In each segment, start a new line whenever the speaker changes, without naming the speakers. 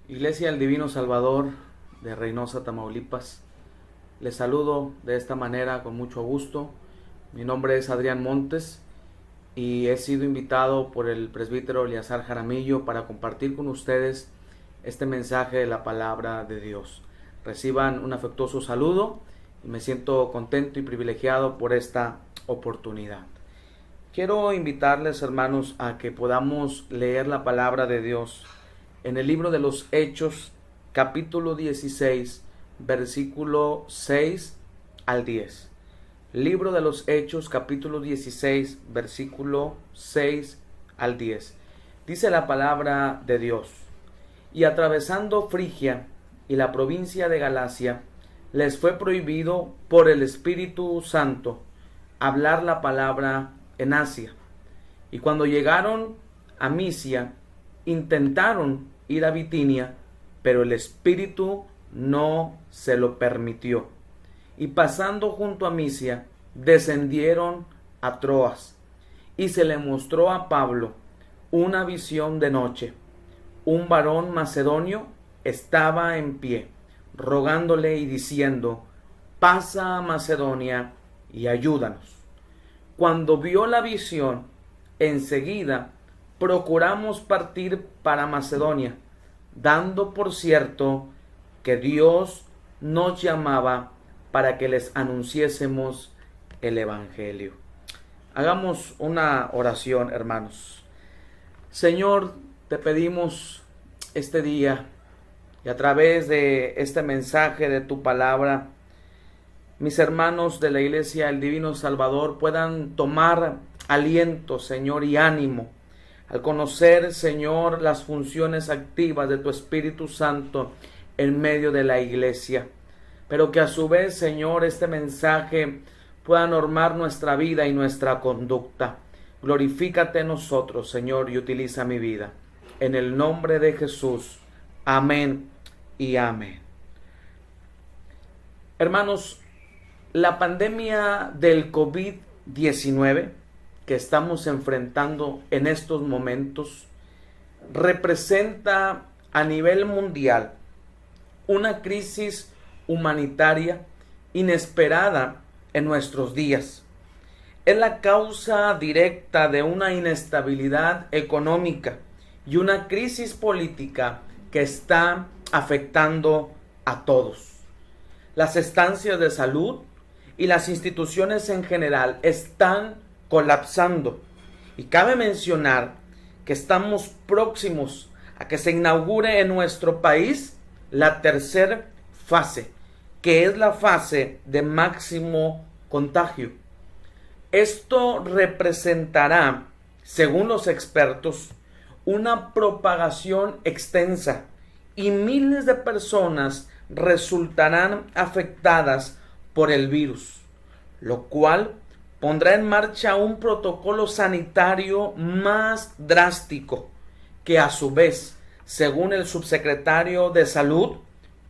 Iglesia del Divino Salvador de Reynosa, Tamaulipas. Les saludo de esta manera con mucho gusto. Mi nombre es Adrián Montes y he sido invitado por el presbítero Eleazar Jaramillo para compartir con ustedes este mensaje de la palabra de Dios. Reciban un afectuoso saludo y me siento contento y privilegiado por esta oportunidad. Quiero invitarles, hermanos, a que podamos leer la palabra de Dios en el libro de los Hechos, capítulo 16, versículo 6 al 10. Libro de los Hechos, capítulo 16, versículo 6 al 10. Dice la palabra de Dios: y atravesando Frigia y la provincia de Galacia, les fue prohibido por el Espíritu Santo hablar la palabra en Asia. Y cuando llegaron a Misia, intentaron ir a Bitinia, pero el Espíritu no se lo permitió. Y pasando junto a Misia, descendieron a Troas, y se le mostró a Pablo una visión de noche. Un varón macedonio estaba en pie, rogándole y diciendo: pasa a Macedonia y ayúdanos. Cuando vio la visión, enseguida procuramos partir para Macedonia, dando por cierto que Dios nos llamaba para que les anunciésemos el Evangelio. Hagamos una oración, hermanos. Señor, te pedimos este día y a través de este mensaje de tu palabra, mis hermanos de la Iglesia del Divino Salvador puedan tomar aliento, Señor, y ánimo al conocer, Señor, las funciones activas de tu Espíritu Santo en medio de la Iglesia. Pero que a su vez, Señor, este mensaje pueda normar nuestra vida y nuestra conducta. Glorifícate en nosotros, Señor, y utiliza mi vida. En el nombre de Jesús. Amén y amén. Hermanos, la pandemia del COVID-19 que estamos enfrentando en estos momentos representa a nivel mundial una crisis humanitaria inesperada en nuestros días. Es la causa directa de una inestabilidad económica y una crisis política que está afectando a todos. Las estancias de salud y las instituciones en general están colapsando, y cabe mencionar que estamos próximos a que se inaugure en nuestro país la tercera fase, que es la fase de máximo contagio. Esto representará, según los expertos, una propagación extensa y miles de personas resultarán afectadas por el virus, lo cual pondrá en marcha un protocolo sanitario más drástico que a su vez, según el subsecretario de Salud,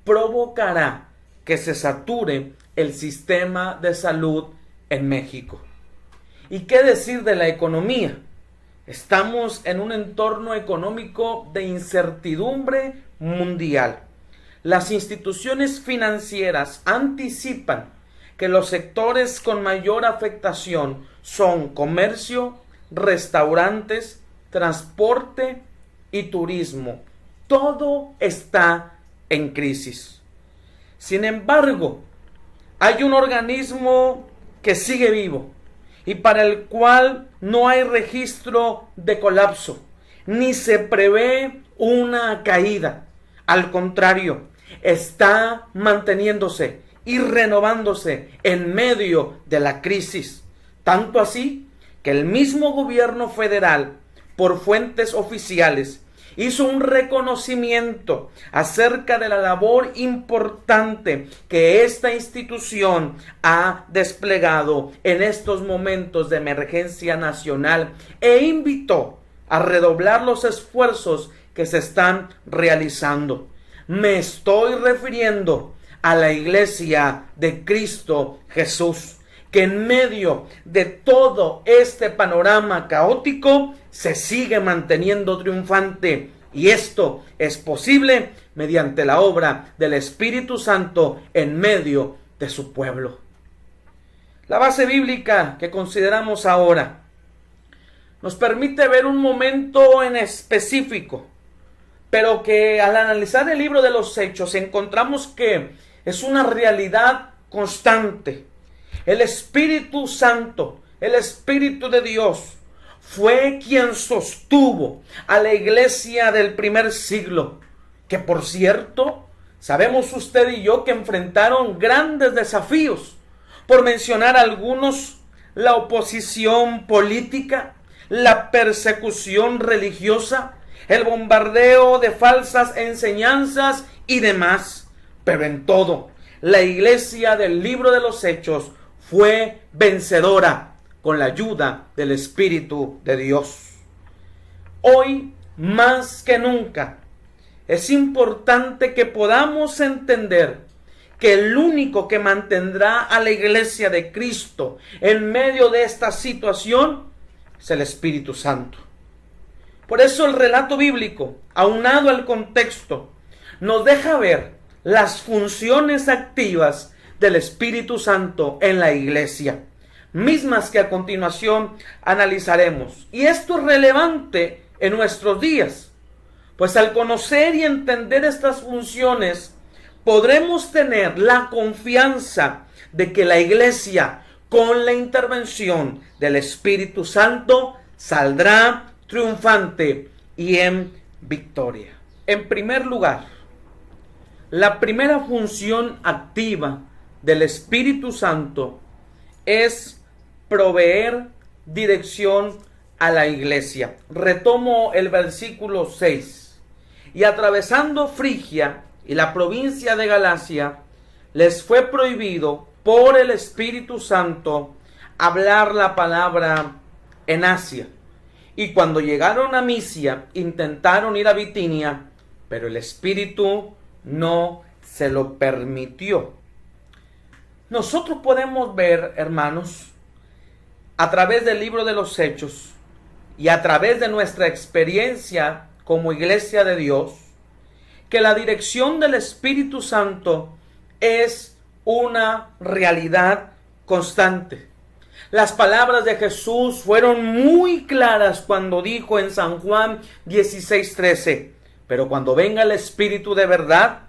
provocará que se sature el sistema de salud en México. ¿Y qué decir de la economía? Estamos en un entorno económico de incertidumbre mundial. Las instituciones financieras anticipan que los sectores con mayor afectación son comercio, restaurantes, transporte y turismo. Todo está en crisis. Sin embargo, hay un organismo que sigue vivo y para el cual no hay registro de colapso, ni se prevé una caída. Al contrario, está manteniéndose y renovándose en medio de la crisis. Tanto así que el mismo gobierno federal, por fuentes oficiales, hizo un reconocimiento acerca de la labor importante que esta institución ha desplegado en estos momentos de emergencia nacional e invitó a redoblar los esfuerzos que se están realizando. Me estoy refiriendo a la Iglesia de Cristo Jesús, que en medio de todo este panorama caótico se sigue manteniendo triunfante Y esto es posible mediante la obra del Espíritu Santo en medio de su pueblo. La base bíblica que consideramos ahora nos permite ver un momento en específico, pero que al analizar el libro de los Hechos encontramos que es una realidad constante. El Espíritu Santo, el Espíritu de Dios, fue quien sostuvo a la iglesia del primer siglo, que por cierto, sabemos usted y yo que enfrentaron grandes desafíos. Por mencionar algunos, la oposición política, la persecución religiosa, el bombardeo de falsas enseñanzas y demás. Pero en todo, la iglesia del libro de los Hechos fue vencedora con la ayuda del Espíritu de Dios. Hoy, más que nunca, es importante que podamos entender que el único que mantendrá a la iglesia de Cristo en medio de esta situación es el Espíritu Santo. Por eso el relato bíblico, aunado al contexto, nos deja ver las funciones activas del Espíritu Santo en la iglesia, mismas que a continuación analizaremos. Y esto es relevante en nuestros días, pues al conocer y entender estas funciones, podremos tener la confianza de que la iglesia, con la intervención del Espíritu Santo, saldrá triunfante y en victoria. En primer lugar, la primera función activa del Espíritu Santo es proveer dirección a la iglesia. Retomo el versículo 6. Y atravesando Frigia y la provincia de Galacia, les fue prohibido por el Espíritu Santo hablar la palabra en Asia. Y cuando llegaron a Misia, intentaron ir a Bitinia, pero el Espíritu no se lo permitió. Nosotros podemos ver, hermanos, a través del libro de los Hechos y a través de nuestra experiencia como iglesia de Dios, que la dirección del Espíritu Santo es una realidad constante. Las palabras de Jesús fueron muy claras cuando dijo en San Juan 16:13, pero cuando venga el Espíritu de verdad,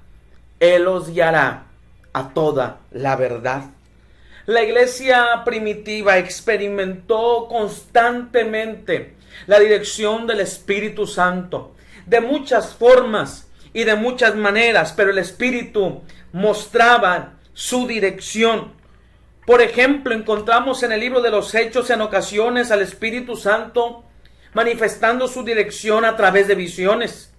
Él os guiará a toda la verdad. La iglesia primitiva experimentó constantemente la dirección del Espíritu Santo, de muchas formas y de muchas maneras, pero el Espíritu mostraba su dirección. Por ejemplo, encontramos en el libro de los Hechos en ocasiones al Espíritu Santo manifestando su dirección a través de visiones.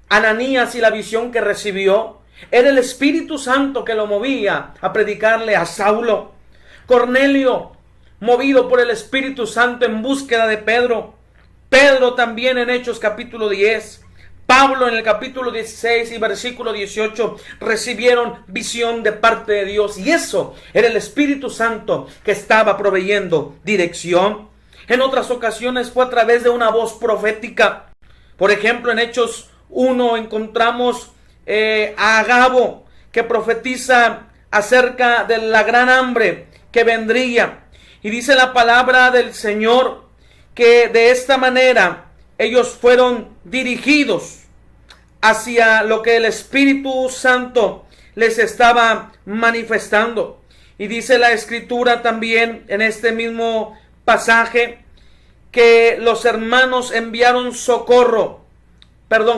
Ananías y la visión que recibió era el Espíritu Santo que lo movía a predicarle a Saulo. Cornelio, movido por el Espíritu Santo en búsqueda de Pedro. Pedro también en Hechos capítulo 10. Pablo en el capítulo 16 y versículo 18 recibieron visión de parte de Dios. Y eso era el Espíritu Santo que estaba proveyendo dirección. En otras ocasiones fue a través de una voz profética. Por ejemplo, en Hechos 1 encontramos a Agabo, que profetiza acerca de la gran hambre que vendría. Y dice la palabra del Señor que de esta manera ellos fueron dirigidos hacia lo que el Espíritu Santo les estaba manifestando. Y dice la Escritura también en este mismo pasaje que los hermanos enviaron socorro.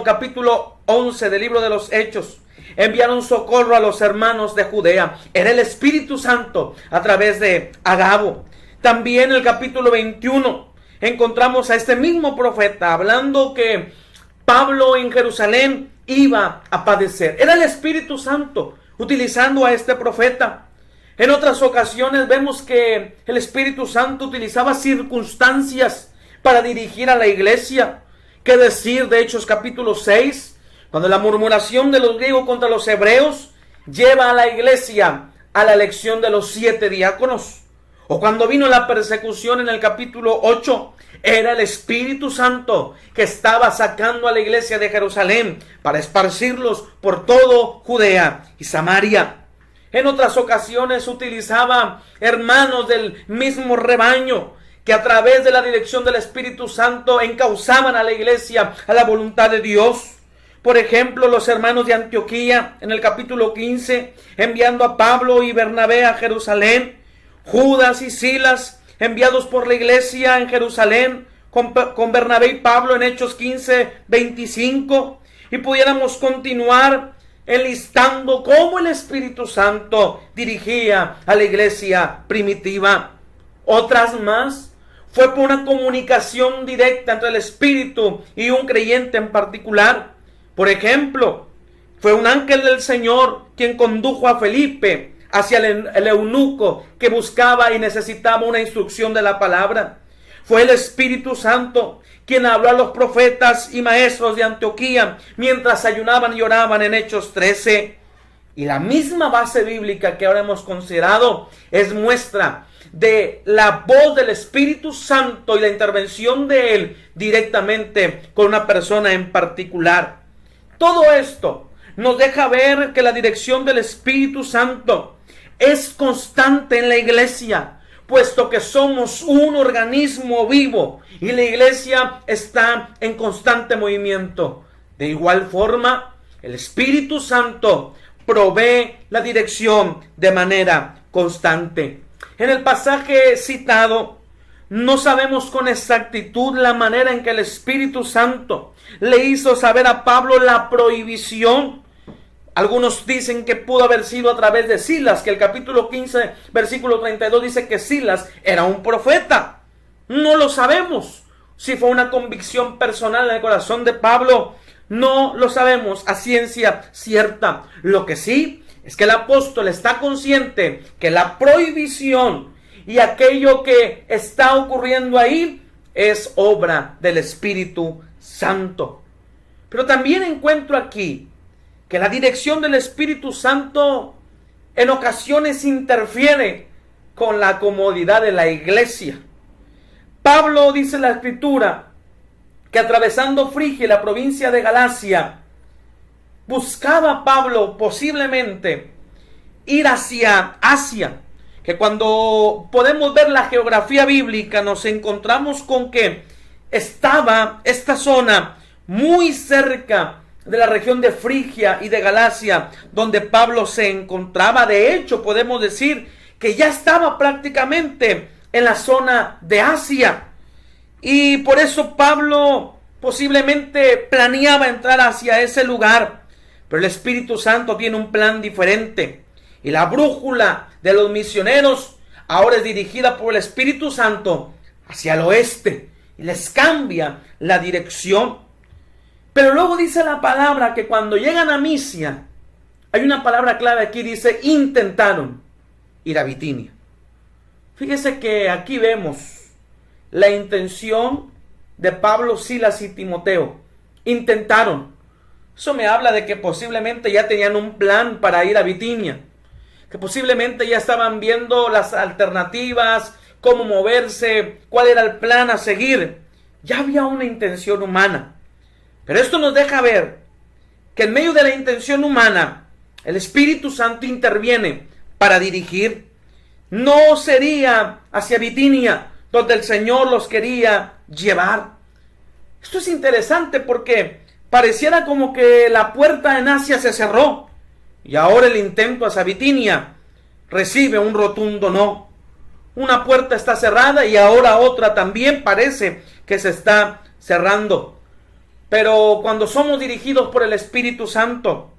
Capítulo 11 del libro de los Hechos. Enviaron socorro a los hermanos de Judea. Era el Espíritu Santo a través de Agabo. También en el capítulo 21 encontramos a este mismo profeta hablando que Pablo en Jerusalén iba a padecer. Era el Espíritu Santo utilizando a este profeta. En otras ocasiones vemos que el Espíritu Santo utilizaba circunstancias para dirigir a la iglesia. ¿Qué decir de Hechos capítulo 6? Cuando la murmuración de los griegos contra los hebreos lleva a la iglesia a la elección de los 7 diáconos. O cuando vino la persecución en el capítulo 8, era el Espíritu Santo que estaba sacando a la iglesia de Jerusalén para esparcirlos por todo Judea y Samaria. En otras ocasiones utilizaba hermanos del mismo rebaño que a través de la dirección del Espíritu Santo encauzaban a la iglesia a la voluntad de Dios. Por ejemplo, los hermanos de Antioquía en el capítulo 15, enviando a Pablo y Bernabé a Jerusalén. Judas y Silas, enviados por la iglesia en Jerusalén, con Bernabé y Pablo en Hechos 15, 25. Y pudiéramos continuar enlistando cómo el Espíritu Santo dirigía a la iglesia primitiva. Otras más fue por una comunicación directa entre el Espíritu y un creyente en particular. Por ejemplo, fue un ángel del Señor quien condujo a Felipe hacia el eunuco que buscaba y necesitaba una instrucción de la palabra. Fue el Espíritu Santo quien habló a los profetas y maestros de Antioquía mientras ayunaban y oraban en Hechos 13. Y la misma base bíblica que ahora hemos considerado es muestra de la voz del Espíritu Santo y la intervención de Él directamente con una persona en particular. Todo esto nos deja ver que la dirección del Espíritu Santo es constante en la iglesia, puesto que somos un organismo vivo y la iglesia está en constante movimiento. De igual forma, el Espíritu Santo provee la dirección de manera constante. En el pasaje citado, no sabemos con exactitud la manera en que el Espíritu Santo le hizo saber a Pablo la prohibición. Algunos dicen que pudo haber sido a través de Silas, que el capítulo 15, versículo 32 dice que Silas era un profeta. No lo sabemos. Si fue una convicción personal en el corazón de Pablo, no lo sabemos a ciencia cierta. Lo que sí es que el apóstol está consciente que la prohibición y aquello que está ocurriendo ahí es obra del Espíritu Santo. Pero también encuentro aquí que la dirección del Espíritu Santo en ocasiones interfiere con la comodidad de la iglesia. Pablo dice en la Escritura que atravesando Frigia y la provincia de Galacia, buscaba Pablo posiblemente ir hacia Asia, que cuando podemos ver la geografía bíblica nos encontramos con que estaba esta zona muy cerca de la región de Frigia y de Galacia, donde Pablo se encontraba. De hecho, podemos decir que ya estaba prácticamente en la zona de Asia. Y por eso Pablo posiblemente planeaba entrar hacia ese lugar. Pero el Espíritu Santo tiene un plan diferente. Y la brújula de los misioneros ahora es dirigida por el Espíritu Santo hacia el oeste. Y les cambia la dirección. Pero luego dice la palabra que cuando llegan a Misia, hay una palabra clave aquí, dice, intentaron ir a Bitinia. Fíjese que aquí vemos la intención de Pablo, Silas y Timoteo. Intentaron. Eso me habla de que posiblemente ya tenían un plan para ir a Bitinia, que posiblemente ya estaban viendo las alternativas, cómo moverse, cuál era el plan a seguir. Ya había una intención humana. Pero esto nos deja ver que en medio de la intención humana, el Espíritu Santo interviene para dirigir. No sería hacia Bitinia donde el Señor los quería llevar. Esto es interesante porque pareciera como que la puerta en Asia se cerró y ahora el intento hacia Bitinia recibe un rotundo no. Una puerta está cerrada y ahora otra también parece que se está cerrando. Pero cuando somos dirigidos por el Espíritu Santo,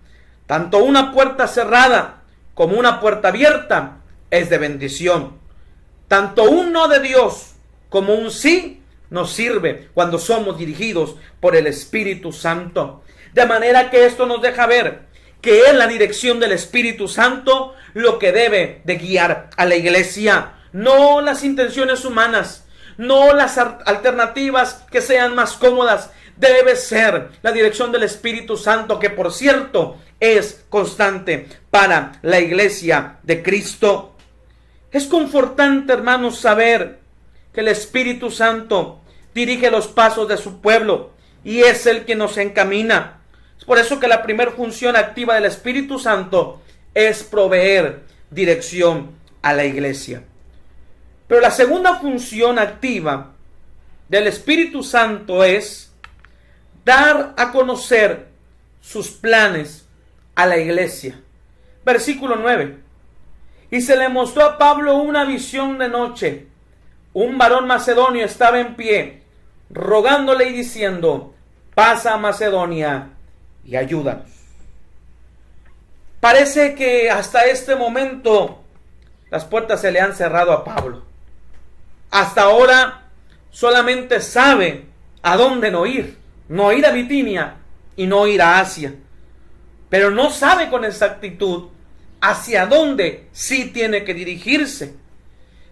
tanto una puerta cerrada como una puerta abierta es de bendición. Tanto un no de Dios como un sí nos sirve cuando somos dirigidos por el Espíritu Santo. De manera que esto nos deja ver que es la dirección del Espíritu Santo lo que debe de guiar a la iglesia, no las intenciones humanas, no las alternativas que sean más cómodas. Debe ser la dirección del Espíritu Santo, que por cierto es constante para la iglesia de Cristo. Es confortante, hermanos, saber que el Espíritu Santo dirige los pasos de su pueblo y es el que nos encamina. Es por eso que la primera función activa del Espíritu Santo es proveer dirección a la iglesia. Pero la segunda función activa del Espíritu Santo es dar a conocer sus planes a la iglesia. Versículo 9. Y se le mostró a Pablo una visión de noche. Un varón macedonio estaba en pie, rogándole y diciendo: pasa a Macedonia y ayúdanos. Parece que hasta este momento las puertas se le han cerrado a Pablo. Hasta ahora solamente sabe a dónde no ir a Bitinia y no ir a Asia. Pero no sabe con exactitud hacia dónde sí tiene que dirigirse.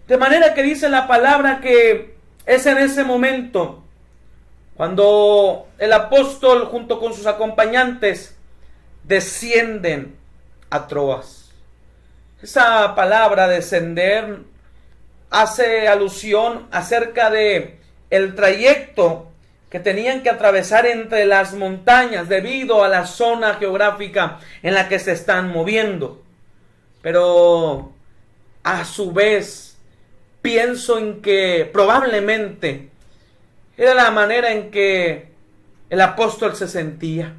De manera que dice la palabra que es en ese momento cuando el apóstol junto con sus acompañantes descienden a Troas. Esa palabra descender hace alusión acerca de el trayecto que tenían que atravesar entre las montañas debido a la zona geográfica en la que se están moviendo. Pero a su vez pienso en que probablemente era la manera en que el apóstol se sentía,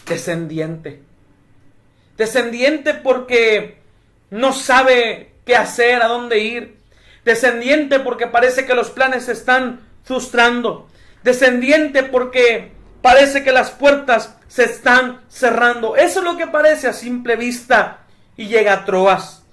descendiente. Descendiente porque no sabe qué hacer, a dónde ir. Descendiente porque parece que los planes se están frustrando. Descendiente porque parece que las puertas se están cerrando. Eso es lo que parece a simple vista. Y llega a Troas.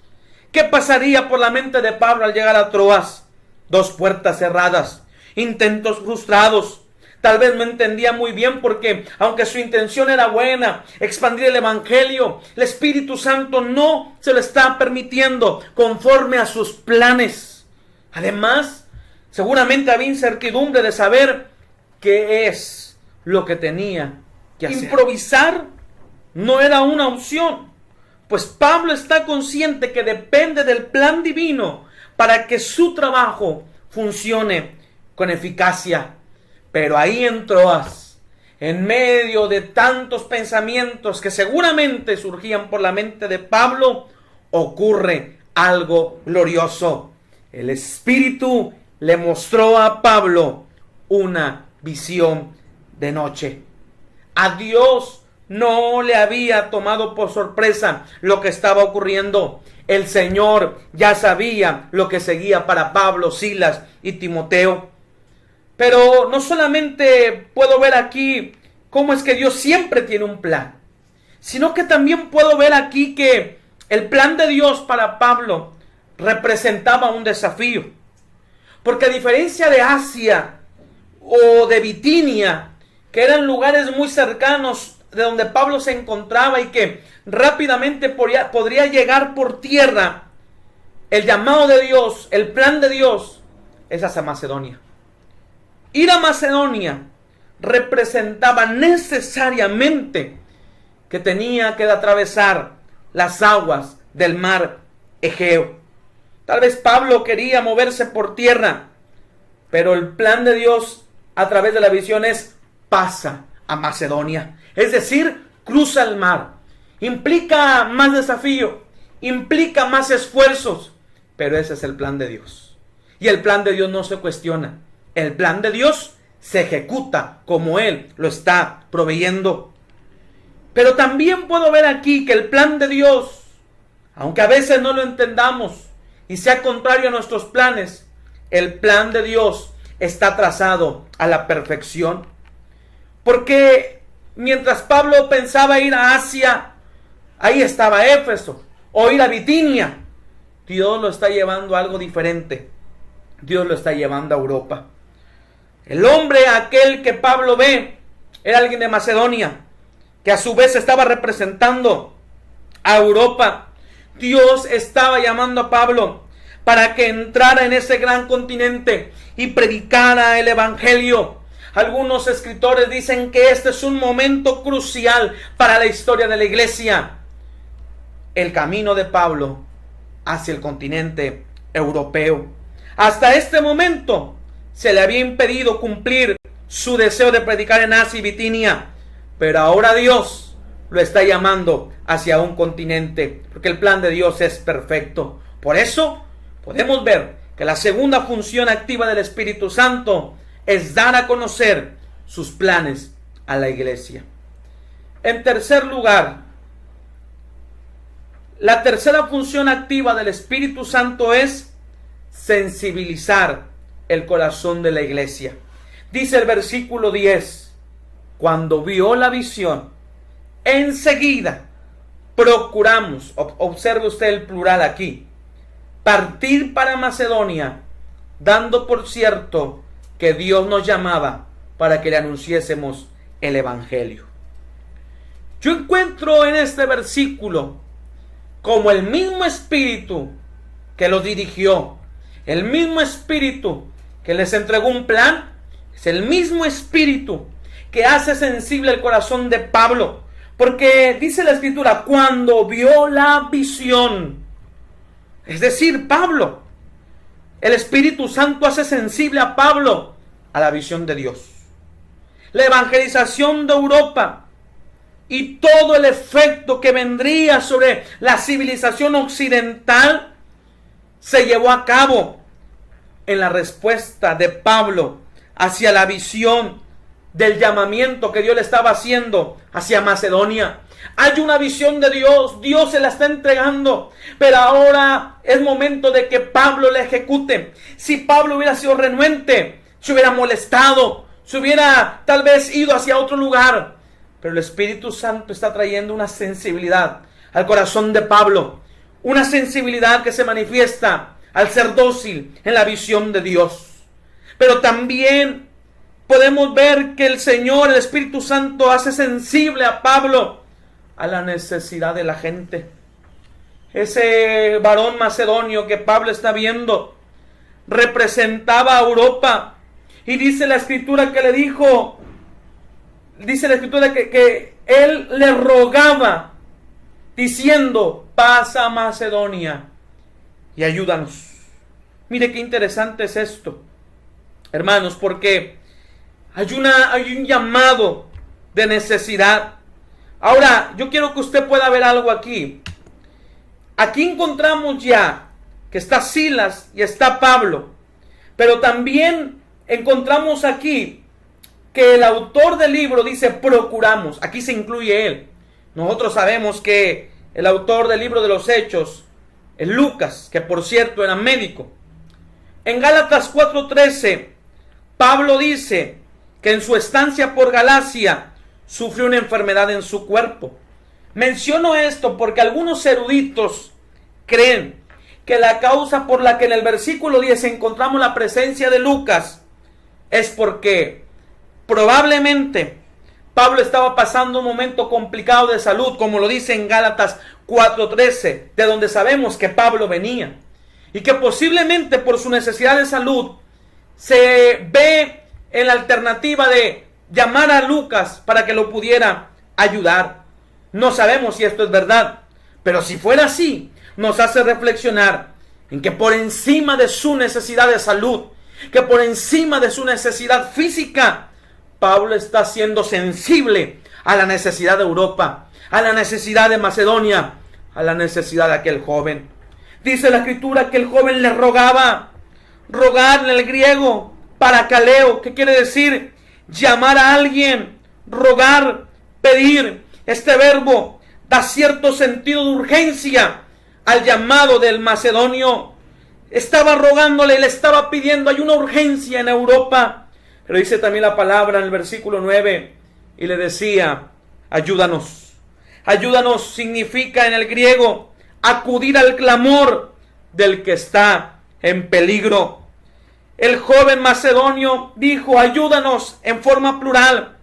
¿Qué pasaría por la mente de Pablo al llegar a Troas? 2 puertas cerradas, intentos frustrados. Tal vez no entendía muy bien porque, aunque su intención era buena, expandir el evangelio, el Espíritu Santo no se lo está permitiendo conforme a sus planes. Además, seguramente había incertidumbre de saber qué es lo que tenía que hacer. Improvisar no era una opción, pues Pablo está consciente que depende del plan divino para que su trabajo funcione con eficacia. Pero ahí en Troas, en medio de tantos pensamientos que seguramente surgían por la mente de Pablo, ocurre algo glorioso. El Espíritu le mostró a Pablo una visión de noche. A Dios no le había tomado por sorpresa lo que estaba ocurriendo. El Señor ya sabía lo que seguía para Pablo, Silas y Timoteo. Pero no solamente puedo ver aquí cómo es que Dios siempre tiene un plan, sino que también puedo ver aquí que el plan de Dios para Pablo representaba un desafío. Porque a diferencia de Asia o de Bitinia, que eran lugares muy cercanos de donde Pablo se encontraba y que rápidamente podría llegar por tierra, el llamado de Dios, el plan de Dios es hacia Macedonia. Ir a Macedonia representaba necesariamente que tenía que atravesar las aguas del mar Egeo. Tal vez Pablo quería moverse por tierra, pero el plan de Dios a través de la visión es: pasa a Macedonia. Es decir, cruza el mar. Implica más desafío, implica más esfuerzos, pero ese es el plan de Dios. Y el plan de Dios no se cuestiona. El plan de Dios se ejecuta como Él lo está proveyendo. Pero también puedo ver aquí que el plan de Dios, aunque a veces no lo entendamos y sea contrario a nuestros planes, el plan de Dios está trazado a la perfección. Porque mientras Pablo pensaba ir a Asia, ahí estaba Éfeso, o ir a Bitinia, Dios lo está llevando a algo diferente. Dios lo está llevando a Europa. El hombre aquel que Pablo ve era alguien de Macedonia, que a su vez estaba representando a Europa. Dios estaba llamando a Pablo para que entrara en ese gran continente y predicara el evangelio. Algunos escritores dicen que este es un momento crucial para la historia de la iglesia. El camino de Pablo hacia el continente europeo. Hasta este momento se le había impedido cumplir su deseo de predicar en Asia y Bitinia, pero ahora Dios lo está llamando hacia un continente, porque el plan de Dios es perfecto. Por eso podemos ver que la segunda función activa del Espíritu Santo es dar a conocer sus planes a la iglesia. En tercer lugar, la tercera función activa del Espíritu Santo es sensibilizar el corazón de la iglesia. Dice el versículo 10, cuando vio la visión, enseguida procuramos, observe usted el plural aquí, partir para Macedonia, dando por cierto que Dios nos llamaba para que le anunciésemos el Evangelio. Yo encuentro en este versículo como el mismo Espíritu que los dirigió, el mismo Espíritu que les entregó un plan, es el mismo Espíritu que hace sensible el corazón de Pablo, porque dice la Escritura, cuando vio la visión, es decir, Pablo, el Espíritu Santo hace sensible a Pablo a la visión de Dios. La evangelización de Europa y todo el efecto que vendría sobre la civilización occidental se llevó a cabo en la respuesta de Pablo hacia la visión del llamamiento que Dios le estaba haciendo hacia Macedonia. Hay una visión de Dios, Dios se la está entregando, pero ahora es momento de que Pablo la ejecute. Si Pablo hubiera sido renuente, se hubiera molestado, se hubiera tal vez ido hacia otro lugar, pero el Espíritu Santo está trayendo una sensibilidad al corazón de Pablo, una sensibilidad que se manifiesta al ser dócil en la visión de Dios. Pero también podemos ver que el Señor, el Espíritu Santo, hace sensible a Pablo a la necesidad de la gente. Ese varón macedonio que Pablo está viendo representaba a Europa, y dice la Escritura que le dijo, dice la Escritura que él le rogaba diciendo, pasa a Macedonia y ayúdanos. Mire qué interesante es esto, hermanos, porque hay un llamado de necesidad. Ahora, yo quiero que usted pueda ver algo aquí. Aquí encontramos ya que está Silas y está Pablo, pero también encontramos aquí que el autor del libro dice procuramos. Aquí se incluye él. Nosotros sabemos que el autor del libro de los Hechos es Lucas, que por cierto era médico. En Gálatas 4:13, Pablo dice que en su estancia por Galacia sufrió una enfermedad en su cuerpo. Menciono esto porque algunos eruditos creen que la causa por la que en el versículo 10 encontramos la presencia de Lucas es porque probablemente Pablo estaba pasando un momento complicado de salud, como lo dice en Gálatas 4:13, de donde sabemos que Pablo venía, y que posiblemente por su necesidad de salud se ve en la alternativa de llamar a Lucas para que lo pudiera ayudar. No sabemos si esto es verdad, pero si fuera así, nos hace reflexionar en que por encima de su necesidad de salud, que por encima de su necesidad física, Pablo está siendo sensible a la necesidad de Europa, a la necesidad de Macedonia, a la necesidad de aquel joven. Dice la Escritura que el joven le rogaba. Rogar en el griego, parakaleo, que quiere decir llamar a alguien, rogar, pedir. Este verbo da cierto sentido de urgencia al llamado del macedonio. Estaba rogándole, le estaba pidiendo, hay una urgencia en Europa. Pero dice también la palabra en el versículo 9, y le decía, ayúdanos. Ayúdanos significa en el griego acudir al clamor del que está en peligro. El joven macedonio dijo, ayúdanos, en forma plural,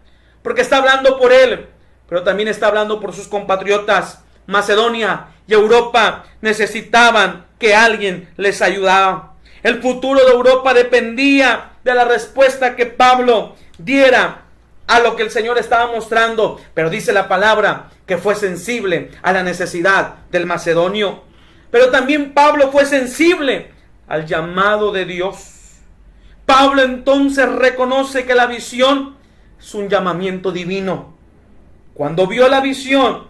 porque está hablando por él, pero también está hablando por sus compatriotas. Macedonia y Europa necesitaban que alguien les ayudara. El futuro de Europa dependía de la respuesta que Pablo diera a lo que el Señor estaba mostrando, pero dice la palabra que fue sensible a la necesidad del macedonio. Pero también Pablo fue sensible al llamado de Dios. Pablo entonces reconoce que la visión es un llamamiento divino. Cuando vio la visión,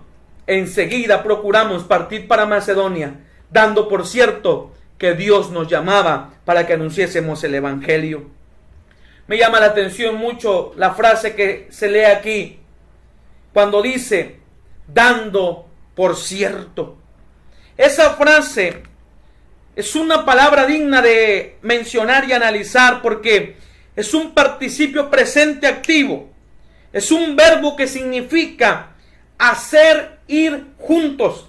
enseguida procuramos partir para Macedonia, dando por cierto que Dios nos llamaba para que anunciésemos el Evangelio. Me llama la atención mucho la frase que se lee aquí, cuando dice, dando por cierto. Esa frase es una palabra digna de mencionar y analizar porque es un participio presente activo. Es un verbo que significa hacer ir juntos.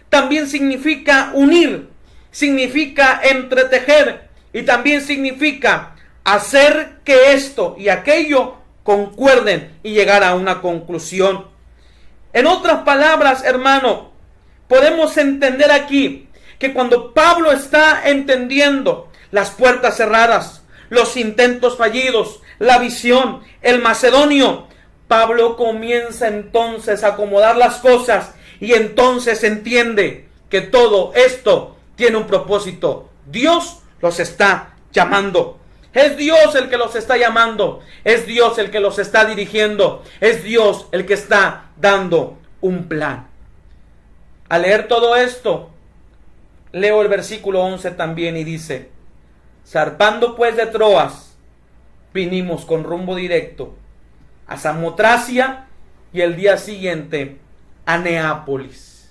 También significa unir, significa entretejer y también significa hacer que esto y aquello concuerden y llegar a una conclusión. En otras palabras, hermano, podemos entender aquí que cuando Pablo está entendiendo las puertas cerradas, los intentos fallidos, la visión, el macedonio, Pablo comienza entonces a acomodar las cosas y entonces entiende que todo esto tiene un propósito. Dios los está llamando. Es Dios el que los está llamando. Es Dios el que los está dirigiendo. Es Dios el que está dando un plan. Al leer todo esto, leo el versículo 11 también y dice, zarpando pues de Troas, vinimos con rumbo directo a Samotracia y el día siguiente a Neápolis.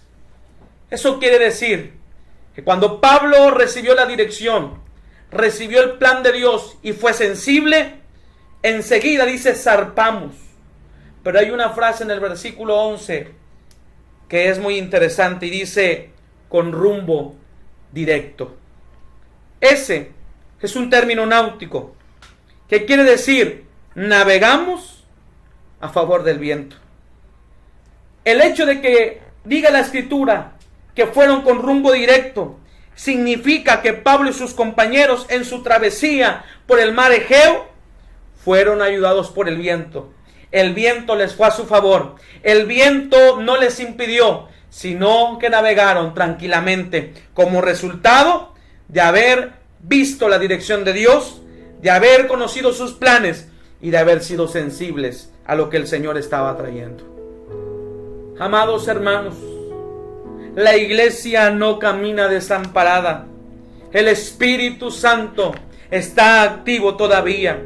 Eso quiere decir que cuando Pablo recibió la dirección, recibió el plan de Dios y fue sensible, enseguida dice zarpamos. Pero hay una frase en el versículo 11 que es muy interesante y dice con rumbo directo. Ese es un término náutico que quiere decir navegamos a favor del viento. El hecho de que diga la escritura que fueron con rumbo directo significa que Pablo y sus compañeros en su travesía por el mar Egeo fueron ayudados por el viento. El viento les fue a su favor. El viento no les impidió, sino que navegaron tranquilamente como resultado de haber visto la dirección de Dios, de haber conocido sus planes y de haber sido sensibles a lo que el Señor estaba trayendo. Amados hermanos, la iglesia no camina desamparada. El Espíritu Santo está activo todavía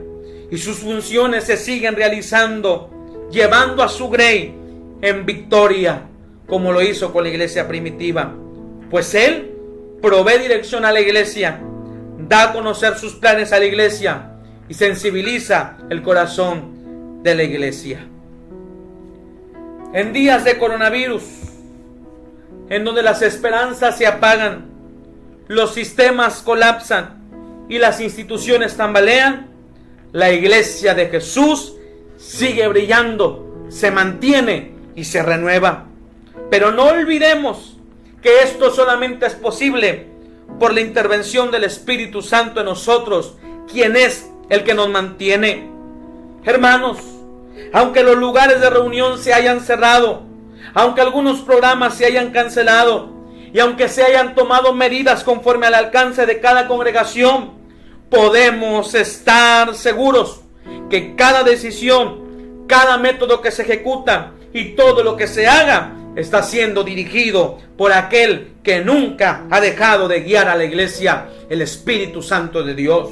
y sus funciones se siguen realizando, llevando a su grey en victoria, como lo hizo con la iglesia primitiva. Pues Él provee dirección a la iglesia, da a conocer sus planes a la iglesia y sensibiliza el corazón de la iglesia. En días de coronavirus, en donde las esperanzas se apagan, los sistemas colapsan y las instituciones tambalean, la iglesia de Jesús sigue brillando, se mantiene y se renueva. Pero no olvidemos que esto solamente es posible por la intervención del Espíritu Santo en nosotros, quien es el que nos mantiene. Hermanos, aunque los lugares de reunión se hayan cerrado, aunque algunos programas se hayan cancelado y aunque se hayan tomado medidas conforme al alcance de cada congregación, podemos estar seguros que cada decisión, cada método que se ejecuta y todo lo que se haga está siendo dirigido por aquel que nunca ha dejado de guiar a la iglesia, el Espíritu Santo de Dios.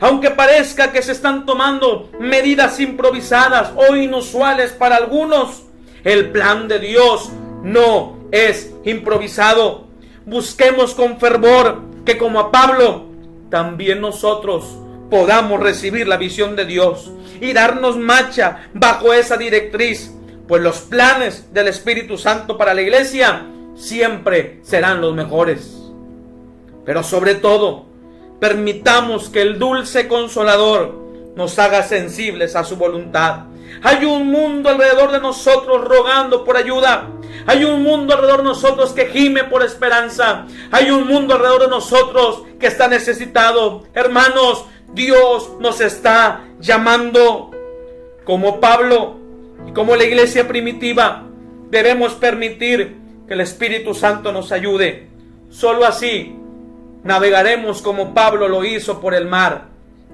Aunque parezca que se están tomando medidas improvisadas o inusuales para algunos, el plan de Dios no es improvisado. Busquemos con fervor que como a Pablo, también nosotros podamos recibir la visión de Dios y darnos marcha bajo esa directriz, pues los planes del Espíritu Santo para la iglesia siempre serán los mejores. Pero sobre todo, permitamos que el dulce Consolador nos haga sensibles a su voluntad. Hay un mundo alrededor de nosotros rogando por ayuda. Hay un mundo alrededor de nosotros que gime por esperanza. Hay un mundo alrededor de nosotros que está necesitado. Hermanos, Dios nos está llamando. Como Pablo y como la iglesia primitiva, debemos permitir que el Espíritu Santo nos ayude. Solo así navegaremos como Pablo lo hizo por el mar,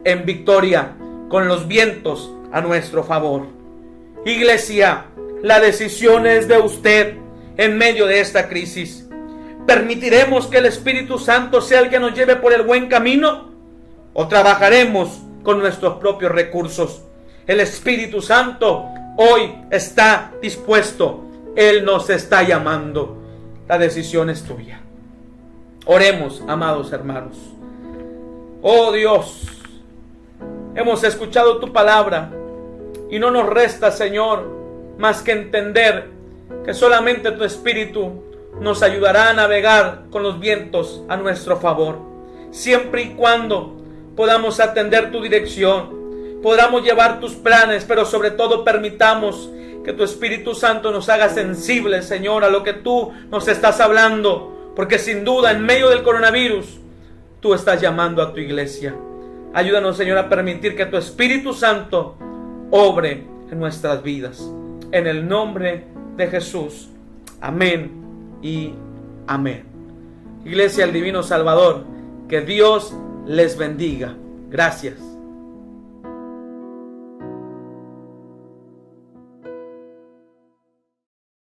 en victoria, con los vientos a nuestro favor. Iglesia, la decisión es de usted en medio de esta crisis. ¿Permitiremos que el Espíritu Santo sea el que nos lleve por el buen camino? ¿O trabajaremos con nuestros propios recursos? El Espíritu Santo hoy está dispuesto. Él nos está llamando. La decisión es tuya. Oremos, amados hermanos. Oh Dios, hemos escuchado tu palabra y no nos resta, Señor, más que entender que solamente tu Espíritu nos ayudará a navegar con los vientos a nuestro favor, siempre y cuando podamos atender tu dirección, podamos llevar tus planes, pero sobre todo permitamos que tu Espíritu Santo nos haga sensibles, Señor, a lo que tú nos estás hablando, porque sin duda en medio del coronavirus tú estás llamando a tu iglesia. Ayúdanos, Señor, a permitir que tu Espíritu Santo obre en nuestras vidas. En el nombre de Jesús. Amén y amén. Iglesia del Divino Salvador, que Dios les bendiga. Gracias.